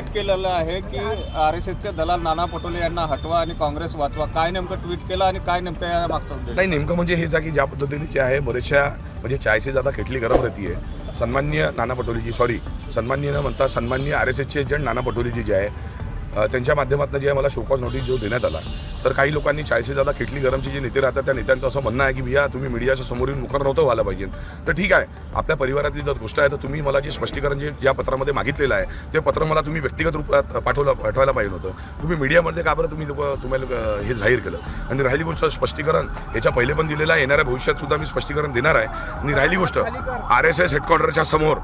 Tweet केलेलं आहे की RSSचे दलाल नाना पटोले यांना हटवा आणि काँग्रेस वाचवा. काय नेमकं ट्विट केलं आणि काय नेमकं या मागचा उद्देश? नाही, नेमकं म्हणजे हे जा की ज्या पद्धतीने जे आहे बरेचशा म्हणजे चाय से ज़्यादा खिटली गरम रहती है. सन्माननीय नाना पटोलेजी, सॉरी सन्माननीय न म्हणता सन्माननीय RSSचे एजंट नाना पटोलेजी जे आहे त्यांच्या माध्यमातून जे आहे मला शोकॉज नोटीस जो देण्यात आला, तर काही लोकांनी चाय से ज़्यादा खिटली गरमचे जे नेते राहतात त्या नेत्यांचं असं म्हणणं आहे की भैया तुम्ही मीडियाच्या समोर येऊन मुखर नव्हतं व्हायला पाहिजे. तर ठीक आहे, आपल्या परिवारातली जर गोष्ट आहे तर तुम्ही मला जे स्पष्टीकरण जे या पत्रामध्ये मागितलेलं आहे ते पत्र मला तुम्ही व्यक्तिगत रूपात पाठवायला पाहिजे होतं. तुम्ही मीडियामध्ये का बरं तुम्हाला हे जाहीर केलं? आणि राहिली गोष्ट स्पष्टीकरण याच्या पहिले पण दिलेलं आहे, येणाऱ्या भविष्यात सुद्धा मी स्पष्टीकरण देणार आहे. आणि राहिली गोष्ट RSS हेडक्वार्टरच्या समोर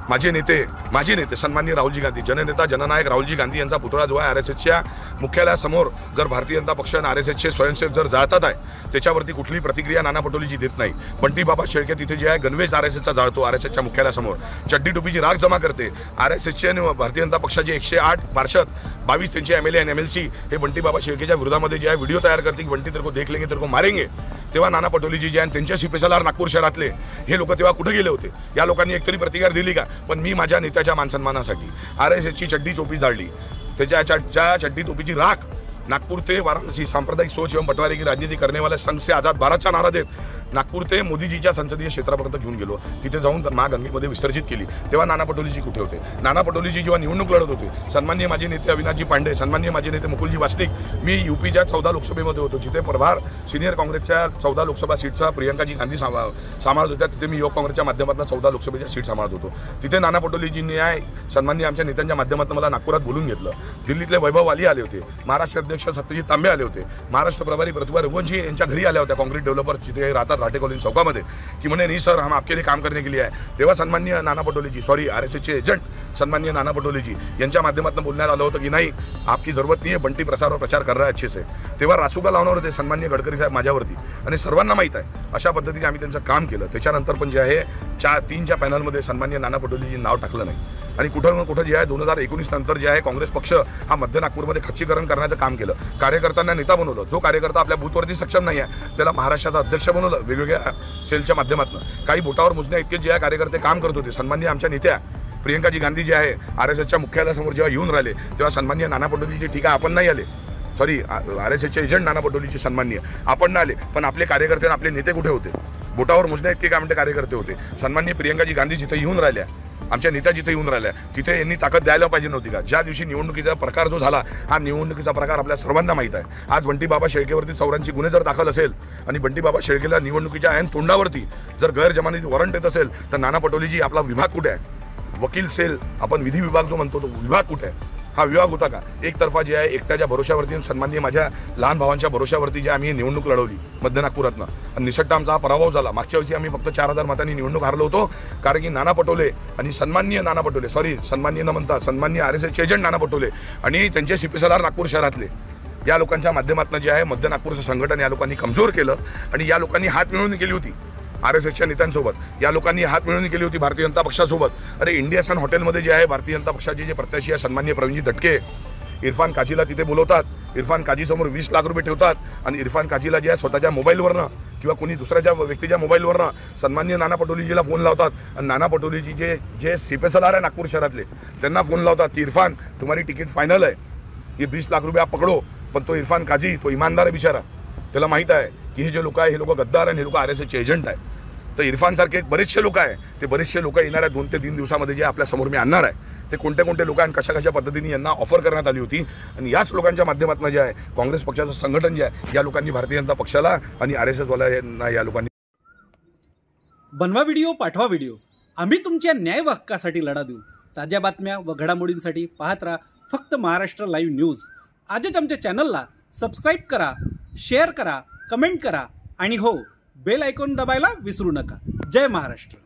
माझे नेते सन्माननीय राहुलजी गांधी, जननेता जननायक राहुलजी गांधी यांचा पुतळा जो आहे RSSच्या मुख्यालयासमोर जर भारतीय जनता पक्ष आणि RSSचे स्वयंसेवक जर जाळतात आहे त्याच्यावरती कुठलीही प्रतिक्रिया नाना पटोलेजी देत नाही. बंटी बाबा शेळके तिथे जे आहे गणवेश RSSचा जाळतो RSSच्या मुख्यालयासमोर, चड्डी टोपीची राख जमा करते. RSSचे आणि भारतीय जनता पक्षाचे 108 पार्षद, 22 त्यांचे MLA आणि MLC हे बंटी बाबा शेळकेच्या विरोधामध्ये जे आहे व्हिडिओ तयार करते की बंटी तेरे को देख लेंगे तेरे को मारेंगे. तेव्हा नाना पटोलेजी जे आहे त्यांच्या CPSLR नागपूर शहरातले हे लोक तेव्हा कुठे गेले होते? या लोकांनी एकतरी प्रतिक्रिया दिली का? पण मी माझ्या नेत्याच्या मानसन्मानासाठी RSSची चड्डी टोपी जाळली, त्याच्या चड्डी टोपीची राख नागपूर ते वाराणसी सांप्रदायिक सोच एवं बंटवारे की राजनीति करने वाले संघ से आजाद भारतचा नारा देत नागपूर ते मोदीजीच्या संसदीय क्षेत्रापर्यंत घेऊन गेलो. तिथे जाऊन महागंगेमध्ये विसर्जित केली. तेव्हा नाना पटोलेजी कुठे होते? नाना पटोलेजी जेव्हा निवडणूक लढत होते, सन्माननीय माझे नेते अविनाशजी पांडे, सन्माननीय माझे नेते मुकुलजी वासनिक, मी UPच्या 14 लोकसभेमध्ये होतो, जिथे प्रभार सिनियर काँग्रेसच्या 14 लोकसभा सीटचा प्रियंकाजी गांधी सांभाळत होत्या. तिथे मी युवक काँग्रेसच्या माध्यमातून 14 लोकसभेच्या सीट सांभाळत होतो. तिथे नाना पटोलेजींनी सन्माननीय आमच्या नेत्यांच्या माध्यमातून मला नागपुरात बोलून घेतलं. दिल्लीतले वैभव वाली आले होते, महाराष्ट्र अध्यक्ष सत्यजित तांबे आले होते, महाराष्ट्र प्रभारी प्रतिभा रघुवंशी यांच्या घरी आल्या होत्या काँक्रीट डेव्हलपर्स जिथे राहतात राटे कॉलनी चौकामध्ये, की म्हणे नहीं सर हम आपके लिए काम करने के लिए आहे. तेव्हा सन्माननीय नाना पटोलेजी, सॉरी RSSचे एजंट सन्माननीय नाना पटोलेजी यांच्या माध्यमातून बोलण्यात आलं होतं की नाही आपकी जरूरत नाही आहे, बंटी प्रसार और प्रचार कर रहा है अच्छे से. तेव्हा रासुका लावणार होते सन्माननीय गडकरी साहेब माझ्यावरती, आणि सर्वांना माहीत आहे अशा पद्धतीने आम्ही त्यांचं काम केलं. त्याच्यानंतर पण जे आहे 3च्या पॅनलमध्ये सन्माननीय नाना पटोलेजी नाव टाकलं नाही. आणि कुठं जे आहे 2019 नंतर जे आहे काँग्रेस पक्ष हा मध्य नागपूरमध्ये खच्चीकरण करण्याचं काम केलं. कार्यकर्त्यांना नेता बनवलं. जो कार्यकर्ता आपल्या बूथवरती सक्षम नाही आहे त्याला महाराष्ट्राचा अध्यक्ष बनवलं वेगवेगळ्या सेलच्या माध्यमातून. काही बोटावर मोजण्या इतके जे आहे कार्यकर्ते काम करत होते. सन्माननीय आमच्या नेत्या प्रियंकाजी गांधी जे आहे RSSच्या मुख्यालयासमोर जेव्हा येऊन राहिले तेव्हा सन्माननीय नाना पटोलेजी ठीक आहे आपण नाही आले, सॉरी RSSचे एजंट नाना पटोलेजी सन्माननीय आपण नाही आले, पण आपले कार्यकर्ते आणि आपले नेते कुठे होते? बोटावर मोजण्या इतके काय म्हणते कार्यकर्ते होते. सन्माननीय प्रियंकाजी गांधी जिथे येऊन राहिल्या, आमच्या नेत्या जिथे येऊन राहिल्या तिथे यांनी ताकद द्यायला पाहिजे नव्हती का? ज्या दिवशी निवडणुकीचा प्रकार जो झाला हा निवडणुकीचा प्रकार आपल्या सर्वांना माहीत आहे. आज बंटी बाबा शेळकेवरती 84 गुन्हे जर दाखल असेल आणि बंटी बाबा शेळकेला निवडणुकीच्या ऐन तोंडावरती जर गैरजमानती वॉरंट येत असेल तर नाना पटोलेजी आपला विभाग कुठे आहे? वकील सेल आपण विधी विभाग जो म्हणतो तो विभाग कुठे आहे? हा विभाग होता का? एकतर्फा जे आहे एकट्याच्या भरोशावरती सन्माननीय माझ्या लहान भावांच्या भरोशावरती जे आम्ही निवडणूक लढवली मध्य नागपुरातनं आणि निसट्टा आमचा हा पराभव झाला. मागच्या वर्षी आम्ही फक्त 4000 मतांनी निवडणूक हारलो होतो कारण की नाना पटोले आणि सन्माननीय नाना पटोले, सॉरी सन्माननीय न म्हणता सन्माननीय RSSचे एजंट नाना पटोले आणि त्यांचे CPSLR नागपूर शहरातले या लोकांच्या माध्यमातून जे आहे मध्य नागपूरचं संघटन या लोकांनी कमजोर केलं आणि या लोकांनी हात मिळवून केली होती RSSच्या नेत्यांसोबत. या लोकांनी हात मिळवून केली होती भारतीय जनता पक्षासोबत. अरे इंडिया सन हॉटेलमध्ये जे आहे भारतीय जनता पक्षाचे जे प्रत्याशी आहे सन्माननीय प्रवीणजी दटके, इरफान काजीला तिथे बोलवतात, इरफान काजीसमोर 20 लाख रुपये ठेवतात आणि इरफान काजीला जे आहे स्वतःच्या मोबाईलवरनं किंवा कोणी दुसऱ्याच्या व्यक्तीच्या मोबाईलवरनं सन्माननीय नाना पटोलेजीला फोन लावतात आणि नाना पटोलेजी जे CPSLR आहे नागपूर शहरातले त्यांना फोन लावतात की इरफान तुम्हारी तिकीट फायनल आहे, ये 20 लाख रुपये आप पकडो. पण तो इरफान काजी तो इमानदार आहे बिचारा, त्याला माहीत आहे की हे जे लोक आहे हे लोक गद्दार आणि हे लोक RSSचे एजंट आहे. तर इरफान सारखे बरेचसे लोक आहे, ते बरेचसे लोक येणाऱ्या 2 ते 3 दिवसामध्ये जे आपल्या समोर मी आणणार आहे ते कोणते लोक आणि कशा पद्धतीने यांना ऑफर करण्यात आली होती. आणि याच लोकांच्या माध्यमातून जे आहे काँग्रेस पक्षाचं संघटन जे आहे या लोकांनी भारतीय जनता पक्षाला आणि RSSवाल्यांना या लोकांनी बनवा व्हिडिओ, पाठवा व्हिडिओ, आम्ही तुमच्या न्याय हक्कासाठी लढा देऊ. ताज्या बातम्या व घडामोडींसाठी पाहत राहा फक्त महाराष्ट्र लाईव्ह न्यूज. आजच आमच्या चॅनलला सबस्क्राईब करा, शेअर करा, कमेंट करा आणि हो बेल आयकॉन दबायला विसरू नका. जय महाराष्ट्र.